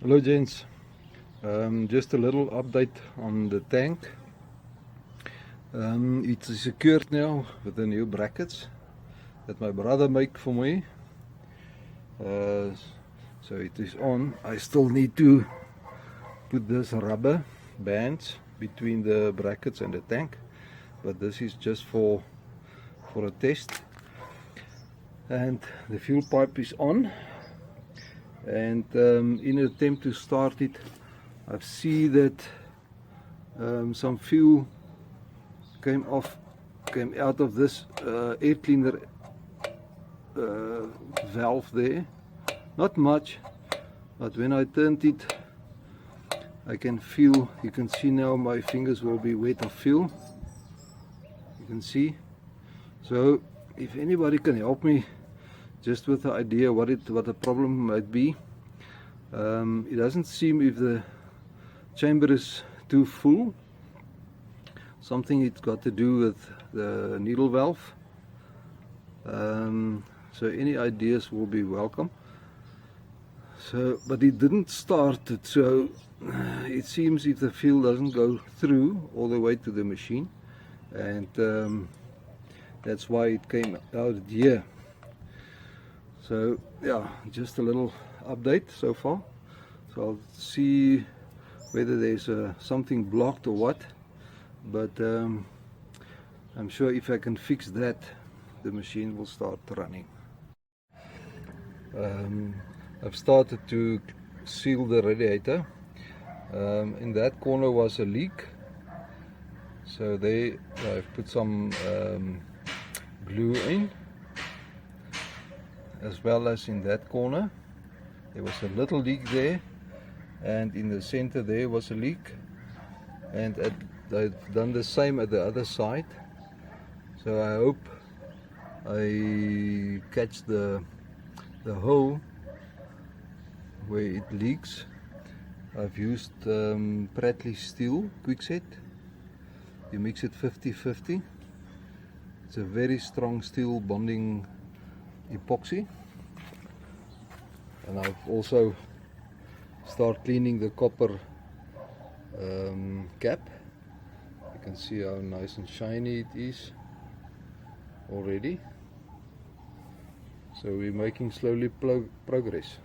Hello gents, just a little update on the tank. It is secured now with the new brackets that my brother made for me. So it is on. I still need to put this rubber bands between the brackets and the tank, but this is just for a test. and the fuel pipe is on, and in an attempt to start it, I see that some fuel came out of this air cleaner valve there. Not much, but when I turned it, I can feel, you can see now my fingers will be wet of fuel. You can see. So if anybody can help me just with the idea what the problem might be. It doesn't seem if the chamber is too full. Something it's got to do with the needle valve. So any ideas will be welcome. So, but it didn't start it, so it seems if the fuel doesn't go through all the way to the machine, and that's why it came out here. So yeah, just a little update so far. So I'll see whether there's something blocked or what, but I'm sure if I can fix that, the machine will start running. I've started to seal the radiator. In that corner was a leak, so there I've put some glue in, as well as in that corner there was a little leak there, and in the center there was a leak, and I've done the same at the other side. So I hope I catch the hole where it leaks. I've used Pratley steel quickset. You mix it 50-50. It's a very strong steel bonding epoxy. And I've also started cleaning the copper cap. You can see how nice and shiny it is already. So we're making slowly progress.